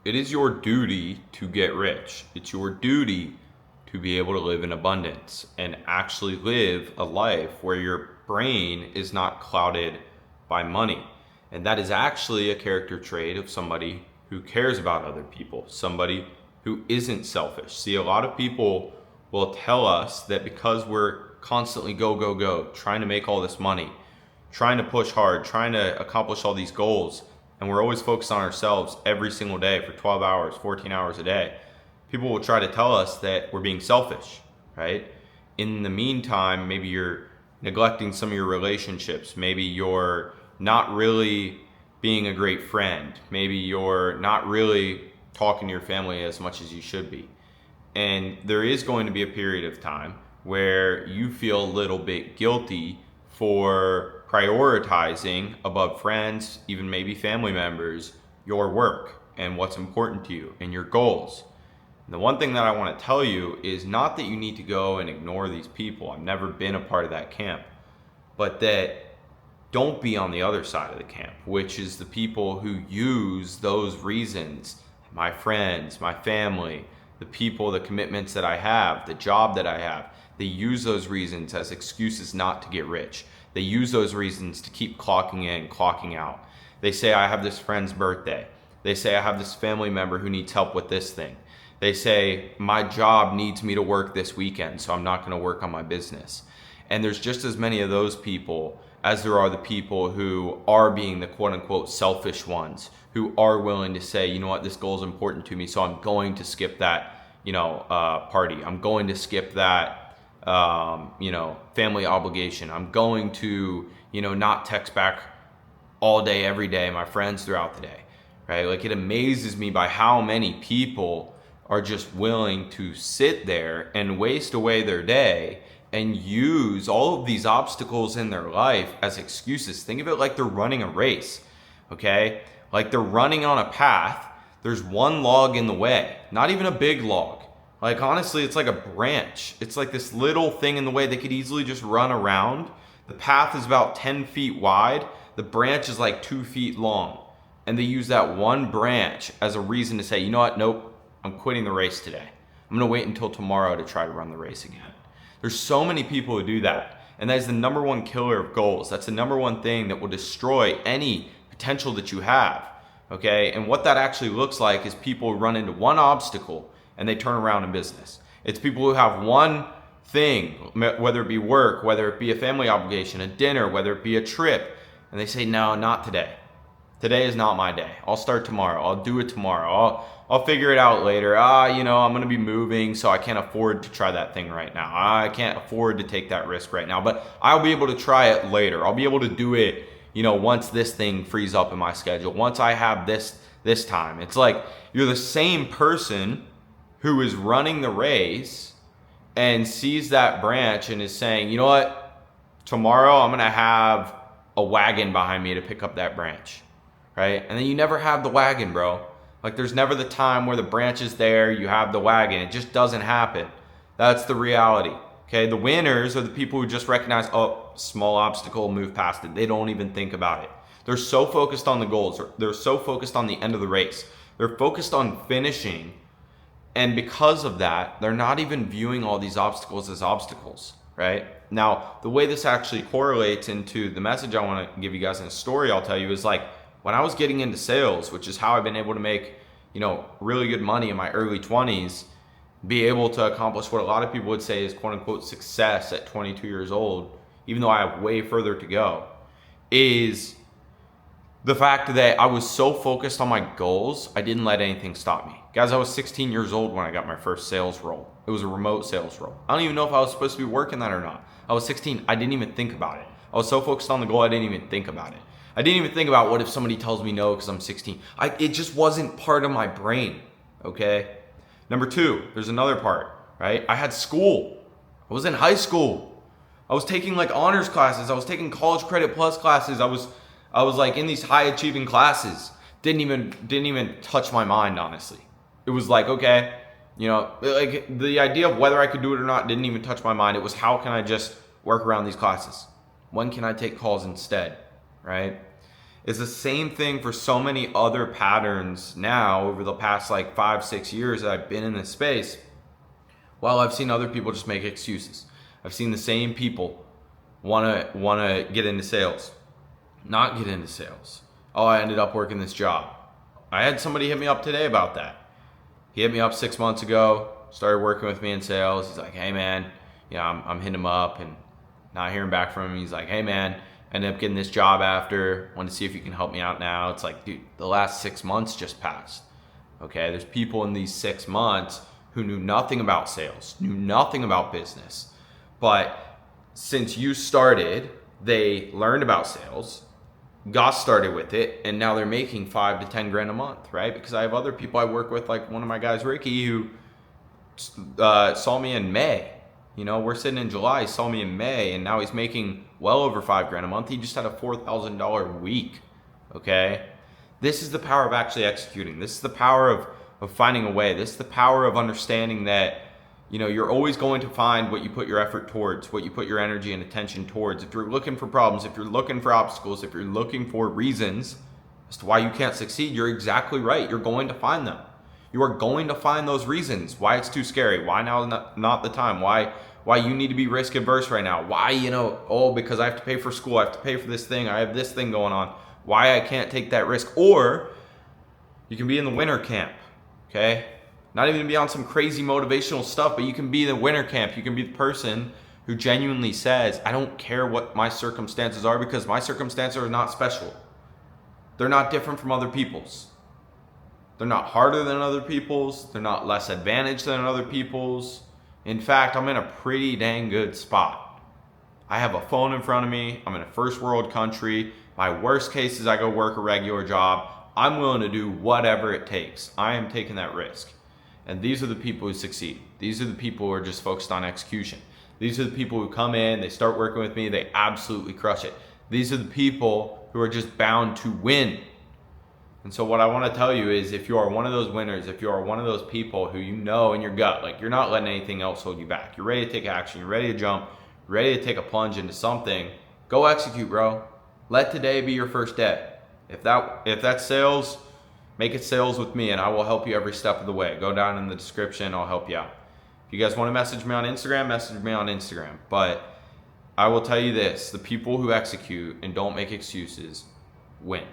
It is your duty to get rich. It's your duty to be able to live in abundance and actually live a life where your brain is not clouded by money. And that is actually a character trait of somebody who cares about other people, somebody who isn't selfish. See, a lot of people will tell us that because we're constantly go, go, go, trying to make all this money, trying to push hard, trying to accomplish all these goals, and we're always focused on ourselves every single day for 12 hours, 14 hours a day, people will try to tell us that we're being selfish, right? In the meantime, maybe you're neglecting some of your relationships. Maybe you're not really being a great friend. Maybe you're not really talking to your family as much as you should be. And there is going to be a period of time where you feel a little bit guilty for prioritizing above friends, even maybe family members, your work and what's important to you and your goals. And the one thing that I want to tell you is not that you need to go and ignore these people. I've never been a part of that camp, but that don't be on the other side of the camp, which is the people who use those reasons, my friends, my family, the people, the commitments that I have, the job that I have. They use those reasons as excuses not to get rich. They use those reasons to keep clocking in, clocking out. They say, I have this friend's birthday. They say, I have this family member who needs help with this thing. They say, my job needs me to work this weekend, so I'm not going to work on my business. And there's just as many of those people as there are the people who are being the quote unquote selfish ones, who are willing to say, you know what, this goal is important to me, so I'm going to skip that, party. I'm going to skip that, family obligation. I'm going to, not text back all day, every day, my friends throughout the day, right? Like, it amazes me by how many people are just willing to sit there and waste away their day and use all of these obstacles in their life as excuses. Think of it like they're running a race, okay? Like they're running on a path. There's one log in the way, not even a big log. Like, honestly, it's like a branch. It's like this little thing in the way they could easily just run around. The path is about 10 feet wide. The branch is like 2 feet long. And they use that one branch as a reason to say, you know what, nope, I'm quitting the race today. I'm gonna wait until tomorrow to try to run the race again. There's so many people who do that. And that is the number one killer of goals. That's the number one thing that will destroy any potential that you have, okay? And what that actually looks like is people who run into one obstacle and they turn around in business. It's people who have one thing, whether it be work, whether it be a family obligation, a dinner, whether it be a trip, and they say, no, not today. Today is not my day. I'll start tomorrow. I'll do it tomorrow. I'll figure it out later. I'm going to be moving, so I can't afford to try that thing right now. I can't afford to take that risk right now, but I'll be able to try it later. I'll be able to do it, once this thing frees up in my schedule, once I have this time. It's like you're the same person who is running the race and sees that branch and is saying, you know what? Tomorrow I'm going to have a wagon behind me to pick up that branch. Right? And then you never have the wagon, bro. Like, there's never the time where the branch is there, you have the wagon. It just doesn't happen. That's the reality. Okay? The winners are the people who just recognize, oh, small obstacle, move past it. They don't even think about it. They're so focused on the goals. They're so focused on the end of the race. They're focused on finishing. And because of that, they're not even viewing all these obstacles as obstacles, right? Now, the way this actually correlates into the message I want to give you guys in a story I'll tell you is like, when I was getting into sales, which is how I've been able to make, really good money in my early 20s, be able to accomplish what a lot of people would say is quote unquote success at 22 years old, even though I have way further to go, is the fact that I was so focused on my goals, I didn't let anything stop me. Guys, I was 16 years old when I got my first sales role. It was a remote sales role. I don't even know if I was supposed to be working that or not. I was 16. I didn't even think about it. I was so focused on the goal, I didn't even think about it. I didn't even think about what if somebody tells me no because I'm 16. It just wasn't part of my brain, okay? Number two, there's another part, right? I had school. I was in high school. I was taking like honors classes. I was taking college credit plus classes. I was like in these high achieving classes. Didn't even touch my mind, honestly. It was like, okay, like the idea of whether I could do it or not didn't even touch my mind. It was, how can I just work around these classes? When can I take calls instead, right? It's the same thing for so many other patterns now over the past like 5-6 years that I've been in this space. Well, I've seen other people just make excuses. I've seen the same people wanna get into sales, not get into sales. Oh, I ended up working this job. I had somebody hit me up today about that. He hit me up 6 months ago, started working with me in sales. He's like, hey man, I'm hitting him up and not hearing back from him. He's like, hey man, ended up getting this job after, want to see if you can help me out now. It's like, dude, the last 6 months just passed. Okay, there's people in these 6 months who knew nothing about sales, knew nothing about business. But since you started, they learned about sales, got started with it, and now they're making 5 to 10 grand a month, right? Because I have other people I work with, like one of my guys, Ricky, who saw me in May. We're sitting in July, he saw me in May, and now he's making well over 5 grand a month. He just had a $4,000 week, okay? This is the power of actually executing. This is the power of finding a way. This is the power of understanding that, you're always going to find what you put your effort towards, what you put your energy and attention towards. If you're looking for problems, if you're looking for obstacles, if you're looking for reasons as to why you can't succeed, you're exactly right. You're going to find them. You are going to find those reasons why it's too scary, why now is not the time, why you need to be risk adverse right now, why, because I have to pay for school, I have to pay for this thing, I have this thing going on, why I can't take that risk. Or you can be in the winter camp, okay? Not even to be on some crazy motivational stuff, but you can be in the winter camp. You can be the person who genuinely says, I don't care what my circumstances are because my circumstances are not special. They're not different from other people's. They're not harder than other people's. They're not less advantaged than other people's. In fact, I'm in a pretty dang good spot. I have a phone in front of me. I'm in a first world country. My worst case is I go work a regular job. I'm willing to do whatever it takes. I am taking that risk. And these are the people who succeed. These are the people who are just focused on execution. These are the people who come in, they start working with me, they absolutely crush it. These are the people who are just bound to win. And so what I want to tell you is, if you are one of those winners, if you are one of those people who in your gut, like you're not letting anything else hold you back, you're ready to take action, you're ready to jump, you're ready to take a plunge into something, go execute, bro. Let today be your first day. If that's sales, make it sales with me and I will help you every step of the way. Go down in the description, I'll help you out. If you guys want to message me on Instagram, message me on Instagram. But I will tell you this, the people who execute and don't make excuses win.